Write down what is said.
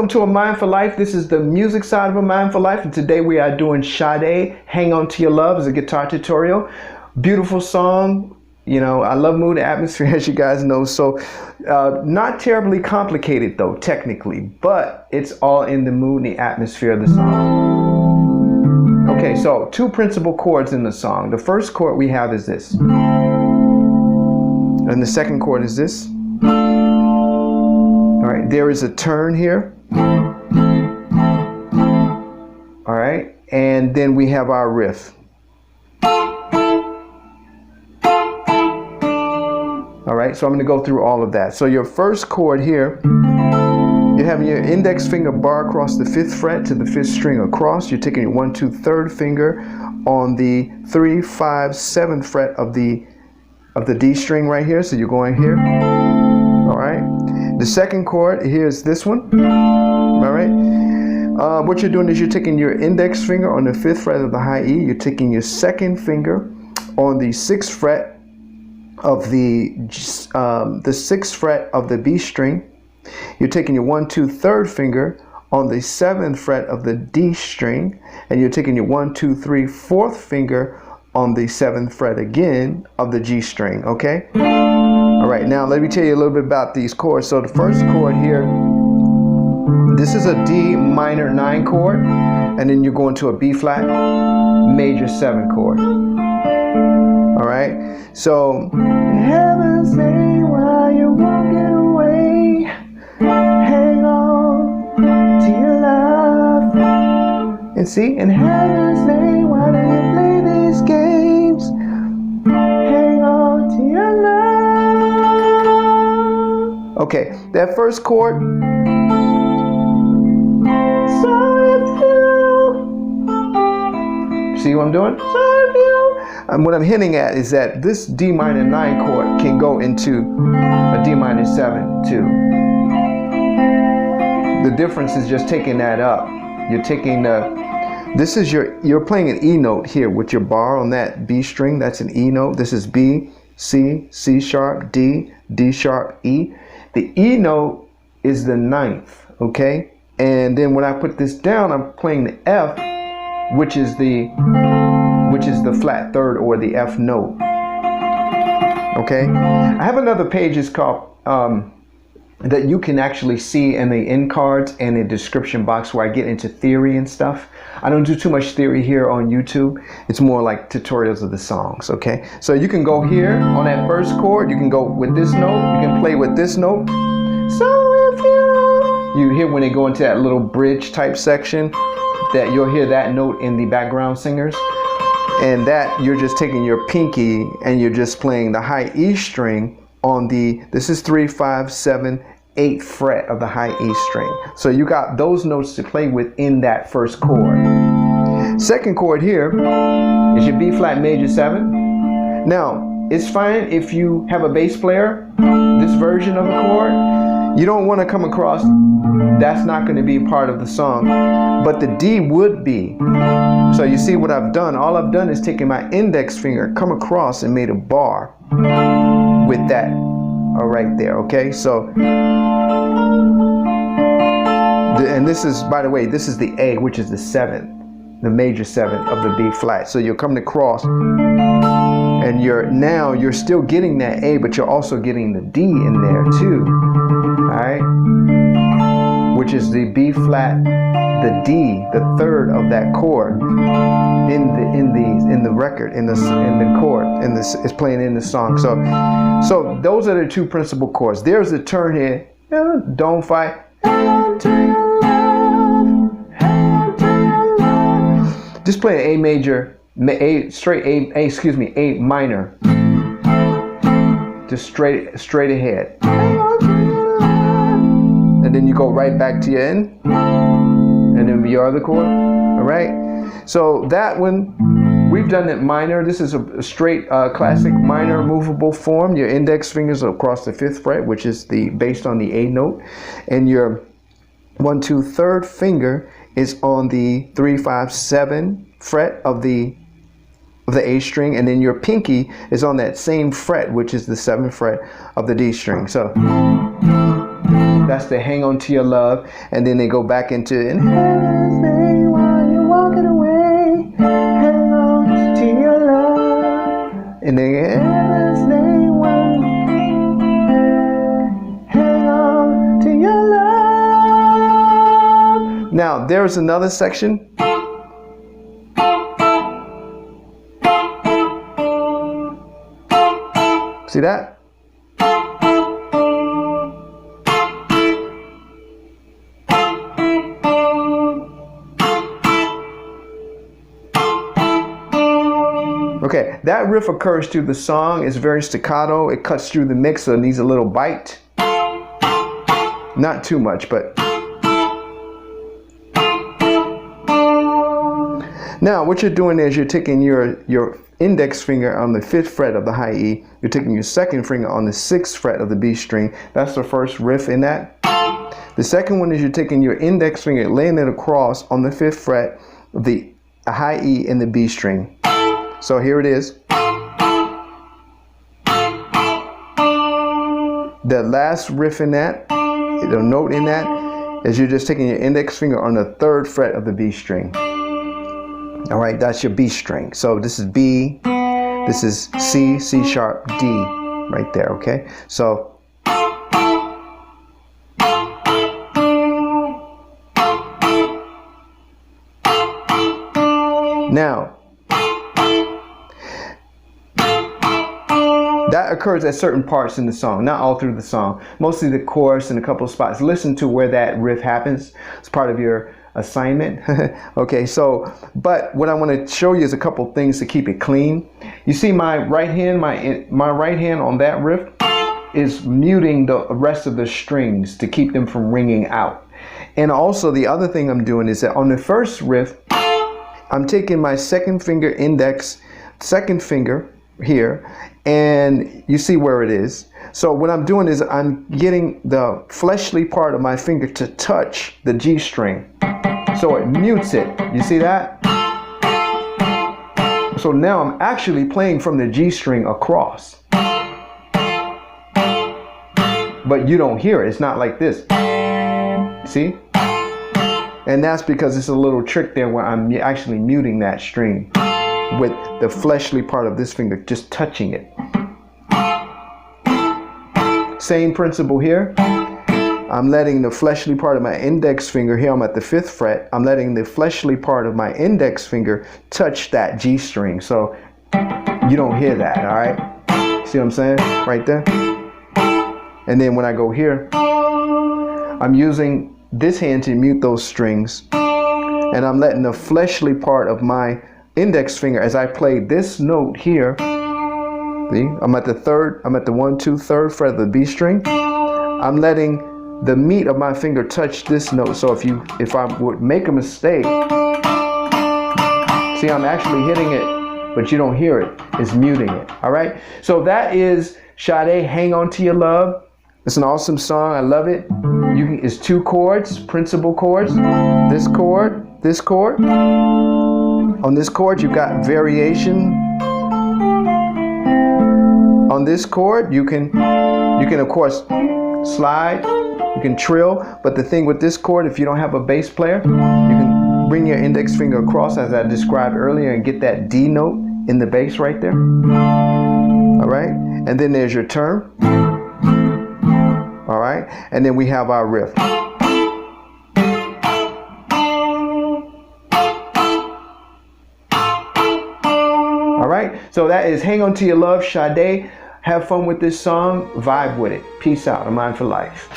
Welcome to A Mindful Life. This is the music side of A Mindful Life, and today we are doing Sade, Hang On To Your Love, as a guitar tutorial. Beautiful song. You know, I love mood and atmosphere, as you guys know. So not terribly complicated though, technically, but it's all in the mood and the atmosphere of the song. Okay, so two principal chords in the song. The first chord we have is this, and the second chord is this. All right, there is a turn here. All right, and then we have our riff. All right, so I'm going to go through all of that. So your first chord here, you're having your index finger bar across the 5th fret to the 5th string across. You're taking your 1, 2, 3rd finger on the 3, 5, 7th fret of the D string right here. So you're going here. All right. The second chord here is this one. All right. What you're doing is you're taking your index finger on the 5th fret of the high E. You're taking your second finger on the 6th fret of the 6th fret of the B string. You're taking your 1, 2, 3rd finger on the 7th fret of the D string, and you're taking your 1, 2, 3, 4th finger on the 7th fret again of the G string. Okay. All right. Now let me tell you a little bit about these chords. So the first chord here, this is a D minor 9 chord, and then you're going to a B flat major 7 chord. All right, so in heaven's name, while you're walking away, hang on to your love. And see, in heaven's name, why do you play these games? Hang on to your love. Okay, that first chord. So if you see what I'm doing? So if you. And what I'm hinting at is that this D minor 9 chord can go into a D minor 7 too. The difference is just taking that up. You're taking you're playing an E note here with your bar on that B string. That's an E note. This is B, C, C sharp, D, D sharp, E. The E note is the 9th, okay? And then when I put this down, I'm playing the F, which is the flat 3rd or the F note. Okay, I have another page. It's called that you can actually see in the end cards and the description box where I get into theory and stuff. I don't do too much theory here on YouTube. It's more like tutorials of the songs. Okay, so you can go here on that first chord. You can go with this note. You can play with this note. So if you hear when they go into that little bridge type section, that you'll hear that note in the background singers. And that you're just taking your pinky and you're just playing the high E string on this is 3, 5, 7, 8th fret of the high E string. So you got those notes to play with in that first chord. Second chord here is your B flat major 7. Now, it's fine if you have a bass player, this version of the chord. You don't want to come across, that's not going to be part of the song, but the D would be. So you see what I've done? All I've done is taken my index finger, come across and made a bar with that right there, okay? So, and this is, by the way, this is the A, which is the 7th, the major 7th of the B flat. So you're coming across and you're still getting that A, but you're also getting the D in there too. All right, which is the B flat, the D, the 3rd of that chord in the record, in the chord, it's playing in the song. So those are the two principal chords. There's a turn here. Don't fight. Just play an A major, A minor, just straight ahead. And then you go right back to your end, and then your other chord. All right. So that one, we've done it minor. This is a straight classic minor movable form. Your index fingers are across the 5th fret, which is based on the A note, and your 1, 2, 3rd finger is on the 3, 5, 7 fret of the A string, and then your pinky is on that same fret, which is the 7th fret of the D string. So That's the hang on to your love. And then they go back into in heaven's name while you're walking away. Hang on to your love. And then in heaven's name while hang on to your love. Now there's another section. See that? Okay, that riff occurs through the song. It's very staccato. It cuts through the mix, so it needs a little bite. Not too much, but. Now, what you're doing is you're taking your index finger on the 5th fret of the high E. You're taking your 2nd finger on the 6th fret of the B string. That's the first riff in that. The second one is you're taking your index finger, laying it across on the 5th fret of the high E in the B string. So here it is. The last riff in that, the note in that, is you're just taking your index finger on the 3rd fret of the B string. All right, that's your B string. So this is B, this is C, C sharp, D, right there, okay? So now, that occurs at certain parts in the song, not all through the song. Mostly the chorus and a couple of spots. Listen to where that riff happens. It's part of your assignment. Okay, so, but what I want to show you is a couple things to keep it clean. You see my right hand, my right hand on that riff is muting the rest of the strings to keep them from ringing out. And also the other thing I'm doing is that on the first riff, I'm taking my 2nd finger index, 2nd finger here, and you see where it is. So what I'm doing is I'm getting the fleshly part of my finger to touch the G string. So it mutes it. You see that? So now I'm actually playing from the G string across. But you don't hear it. It's not like this. See? And that's because it's a little trick there where I'm actually muting that string with the fleshly part of this finger just touching it. Same principle here. I'm letting the fleshly part of my index finger, here I'm at the 5th fret, I'm letting the fleshly part of my index finger touch that G string. So you don't hear that, all right? See what I'm saying? Right there. And then when I go here, I'm using this hand to mute those strings. And I'm letting the fleshly part of my index finger, as I play this note here, see, I'm at the 1, 2, 3rd fret of the B string. I'm letting the meat of my finger touch this note. So if I would make a mistake, see, I'm actually hitting it, but you don't hear it. It's muting it. All right. So that is Sade, Hang On To Your Love. It's an awesome song. I love it. It's 2 chords, principal chords. This chord, this chord. On this chord, you've got variation. On this chord, you can of course slide, you can trill, but the thing with this chord, if you don't have a bass player, you can bring your index finger across as I described earlier and get that D note in the bass right there. All right, and then there's your term. All right, and then we have our riff. All right, so that is Hang On To Your Love, Sade. Have fun with this song, vibe with it. Peace out, A Mind for Life.